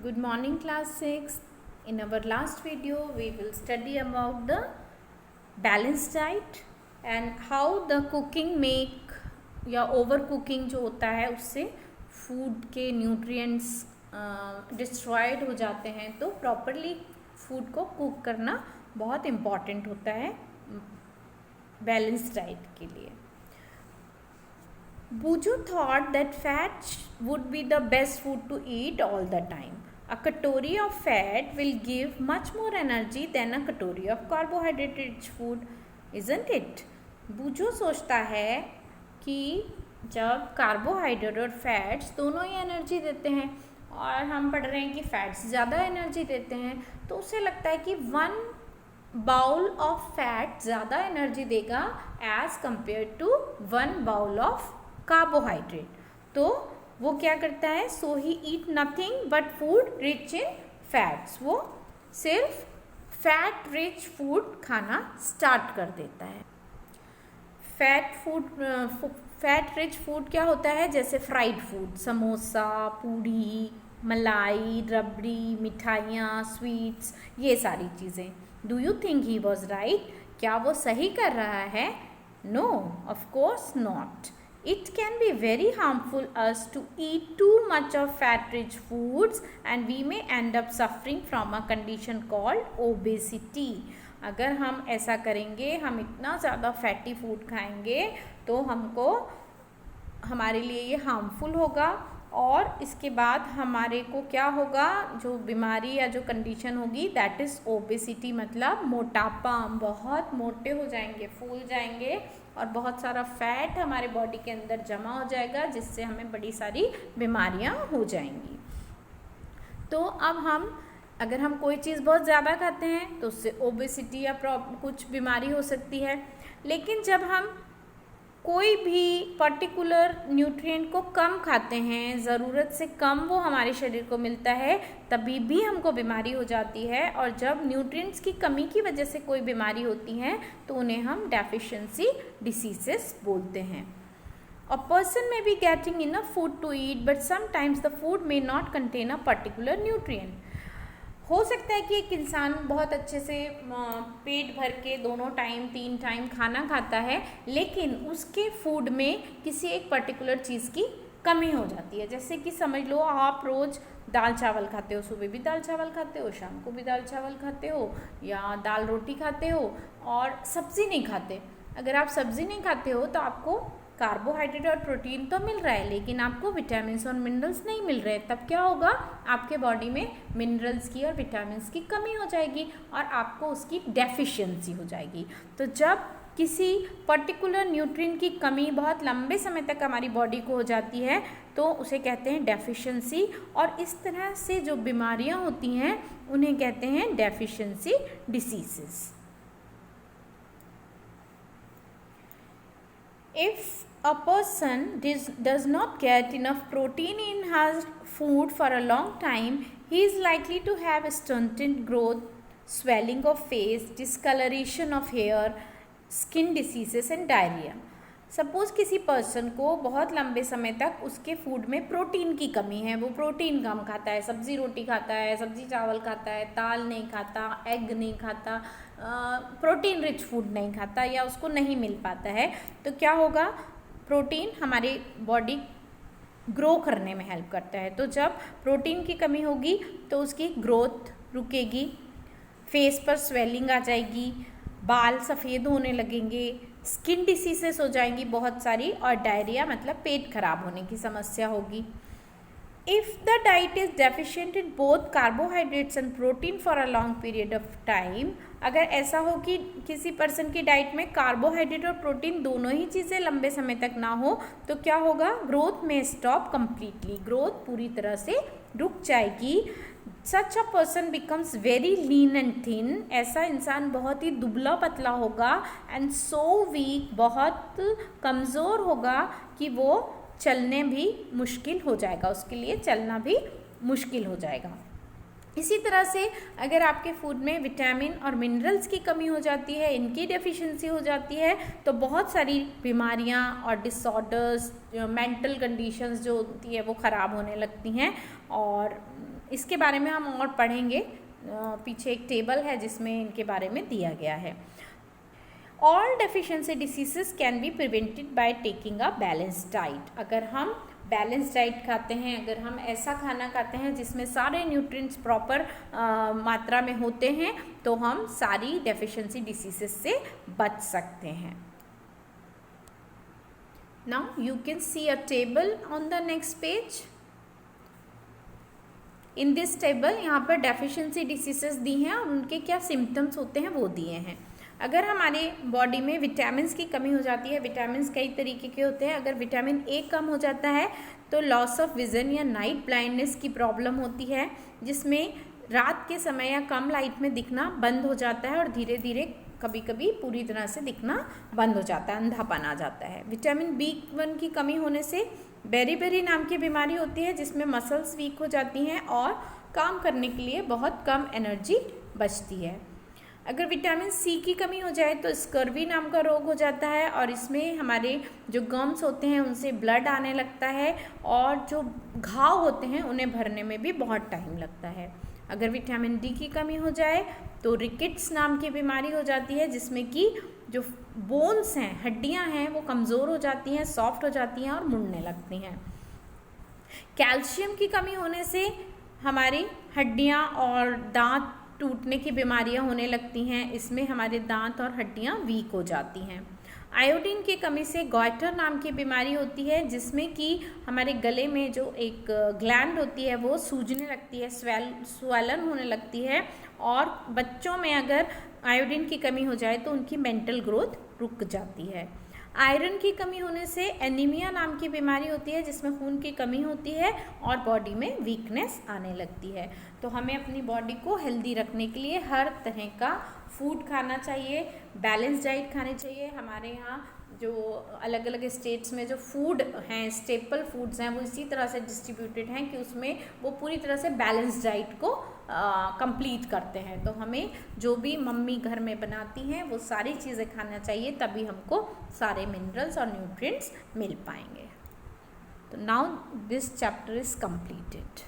Good morning, class 6. In our last video, we will study about the balanced diet and how the cooking make या over cooking जो होता है उससे food के nutrients destroyed हो जाते हैं। तो प्रॉपरली फूड को कुक करना बहुत इम्पॉर्टेंट होता है बैलेंस्ड डाइट के लिए। Buju thought that fat would be the best food to eat all the time. A calorie of fat will give much more energy than a calorie of carbohydrate-rich food, isn't it? बुजू सोचता है कि जब carbohydrate और fats दोनों ही energy देते हैं और हम पढ़ रहे हैं कि फैट्स ज़्यादा एनर्जी देते हैं, तो उसे लगता है कि 1 बाउल ऑफ फैट ज़्यादा एनर्जी देगा as compare to 1 bowl of carbohydrate. तो वो क्या करता है, so he eat nothing but food rich in fats. वो सिर्फ फैट रिच फूड खाना स्टार्ट कर देता है। फैट रिच फूड क्या होता है, जैसे फ्राइड फूड, समोसा, पूड़ी, मलाई, रबड़ी, मिठाइयाँ, स्वीट्स, ये सारी चीज़ें। Do you think he was right? क्या वो सही कर रहा है? No, of course not. It can be very harmful us to eat too much of fat-rich foods and we may end up suffering from a condition called obesity. अगर हम ऐसा करेंगे, हम इतना ज़्यादा फैटी फूड खाएंगे तो हमारे लिए ये हार्मफुल होगा और इसके बाद हमारे को क्या होगा, जो बीमारी या जो कंडीशन होगी दैट इज़ ओबेसिटी, मतलब मोटापा। हम बहुत मोटे हो जाएंगे, फूल जाएंगे और बहुत सारा फैट हमारे बॉडी के अंदर जमा हो जाएगा जिससे हमें बड़ी सारी बीमारियां हो जाएंगी। तो अब अगर हम कोई चीज़ बहुत ज़्यादा खाते हैं तो उससे ओबेसिटी या कुछ बीमारी हो सकती है। लेकिन जब हम कोई भी पर्टिकुलर न्यूट्रिएंट को कम खाते हैं, ज़रूरत से कम वो हमारे शरीर को मिलता है, तभी भी हमको बीमारी हो जाती है। और जब न्यूट्रिएंट्स की कमी की वजह से कोई बीमारी होती है तो उन्हें हम डेफिशिएंसी डिसीजेस बोलते हैं। A person may be getting enough food to eat but sometimes the food may not contain a particular nutrient. हो सकता है कि एक इंसान बहुत अच्छे से पेट भर के 2 टाइम 3 टाइम खाना खाता है, लेकिन उसके फूड में किसी एक पर्टिकुलर चीज़ की कमी हो जाती है। जैसे कि समझ लो आप रोज़ दाल चावल खाते हो, सुबह भी दाल चावल खाते हो, शाम को भी दाल चावल खाते हो, या दाल रोटी खाते हो और सब्ज़ी नहीं खाते। अगर आप सब्ज़ी नहीं खाते हो तो आपको कार्बोहाइड्रेट और प्रोटीन तो मिल रहा है लेकिन आपको विटामिन्स और मिनरल्स नहीं मिल रहे। तब क्या होगा, आपके बॉडी में मिनरल्स की और विटामिन्स की कमी हो जाएगी और आपको उसकी डेफिशिएंसी हो जाएगी। तो जब किसी पर्टिकुलर न्यूट्रिएंट की कमी बहुत लंबे समय तक हमारी बॉडी को हो जाती है तो उसे कहते हैं डेफिशिएंसी। और इस तरह से जो बीमारियां होती हैं उन्हें कहते हैं deficiency diseases. If a person does not get enough protein in his food for a long time, he is likely to have stunted growth, swelling of face, discoloration of hair, skin diseases and diarrhea. Suppose किसी person को बहुत लंबे समय तक उसके food में protein की कमी है, वो प्रोटीन कम खाता है, सब्ज़ी रोटी खाता है, सब्ज़ी चावल खाता है, दाल नहीं खाता, एग नहीं खाता, प्रोटीन रिच फूड नहीं खाता या उसको नहीं मिल पाता है, तो क्या होगा, प्रोटीन हमारी बॉडी ग्रो करने में हेल्प करता है। तो जब प्रोटीन की कमी होगी तो उसकी ग्रोथ रुकेगी, फेस पर स्वेलिंग आ जाएगी, बाल सफ़ेद होने लगेंगे, स्किन डिसीजेस हो जाएंगी बहुत सारी, और डायरिया मतलब पेट खराब होने की समस्या होगी। If the diet is deficient in both carbohydrates and protein for a long period of time, अगर ऐसा हो कि किसी पर्सन की डाइट में कार्बोहाइड्रेट और प्रोटीन दोनों ही चीज़ें लंबे समय तक ना हो तो क्या होगा, ग्रोथ में स्टॉप कम्प्लीटली, ग्रोथ पूरी तरह से रुक जाएगी। Such a person becomes very lean and thin, ऐसा इंसान बहुत ही दुबला पतला होगा, एंड सो वीक, बहुत कमज़ोर होगा कि वो चलने भी मुश्किल हो जाएगा, उसके लिए चलना भी मुश्किल हो जाएगा। इसी तरह से अगर आपके फूड में विटामिन और मिनरल्स की कमी हो जाती है, इनकी डेफिशिएंसी हो जाती है, तो बहुत सारी बीमारियां और डिसऑर्डर्स, मेंटल कंडीशंस जो होती है वो ख़राब होने लगती हैं और इसके बारे में हम और पढ़ेंगे, पीछे एक टेबल है जिसमें इनके बारे में दिया गया है। All deficiency diseases can be prevented by taking a balanced diet. अगर हम बैलेंस डाइट खाते हैं, अगर हम ऐसा खाना खाते हैं जिसमें सारे न्यूट्रिएंट्स प्रॉपर मात्रा में होते हैं, तो हम सारी डेफिशिएंसी डिसीजेस से बच सकते हैं। Now you can see a table on the next page. In this table यहाँ पर डेफिशिएंसी डिसीजेस दी हैं और उनके क्या सिम्टम्स होते हैं वो दिए हैं। अगर हमारे बॉडी में विटामिन्स की कमी हो जाती है, विटामिन्स कई तरीके के होते हैं, अगर विटामिन ए कम हो जाता है तो लॉस ऑफ विजन या नाइट ब्लाइंडनेस की प्रॉब्लम होती है, जिसमें रात के समय या कम लाइट में दिखना बंद हो जाता है और धीरे धीरे कभी कभी पूरी तरह से दिखना बंद हो जाता है, अंधापन आ जाता है। विटामिन B1 की कमी होने से बेरी नाम की बीमारी होती है, जिसमें मसल्स वीक हो जाती हैं और काम करने के लिए बहुत कम एनर्जी बचती है। अगर विटामिन C की कमी हो जाए तो स्कर्वी नाम का रोग हो जाता है और इसमें हमारे जो गम्स होते हैं उनसे ब्लड आने लगता है और जो घाव होते हैं उन्हें भरने में भी बहुत टाइम लगता है। अगर विटामिन D की कमी हो जाए तो रिकेट्स नाम की बीमारी हो जाती है, जिसमें कि जो बोन्स हैं, हड्डियां हैं, वो कमज़ोर हो जाती हैं, सॉफ्ट हो जाती हैं और मुड़ने लगती हैं। कैल्शियम की कमी होने से हमारी हड्डियां और दांत टूटने की बीमारियां होने लगती हैं, इसमें हमारे दांत और हड्डियां वीक हो जाती हैं। आयोडीन की कमी से गॉइटर नाम की बीमारी होती है, जिसमें कि हमारे गले में जो एक ग्लैंड होती है वो सूजने लगती है, स्वेलन होने लगती है और बच्चों में अगर आयोडीन की कमी हो जाए तो उनकी मेंटल ग्रोथ रुक जाती है। आयरन की कमी होने से एनीमिया नाम की बीमारी होती है, जिसमें खून की कमी होती है और बॉडी में वीकनेस आने लगती है। तो हमें अपनी बॉडी को हेल्दी रखने के लिए हर तरह का फूड खाना चाहिए, बैलेंस डाइट खानी चाहिए। हमारे यहाँ जो अलग अलग स्टेट्स में जो फूड हैं, स्टेपल फूड्स हैं, वो इसी तरह से डिस्ट्रीब्यूटेड हैं कि उसमें वो पूरी तरह से बैलेंस डाइट को कंप्लीट करते हैं। तो हमें जो भी मम्मी घर में बनाती हैं वो सारी चीज़ें खाना चाहिए, तभी हमको सारे मिनरल्स और न्यूट्रिएंट्स मिल पाएंगे। तो now this chapter is completed.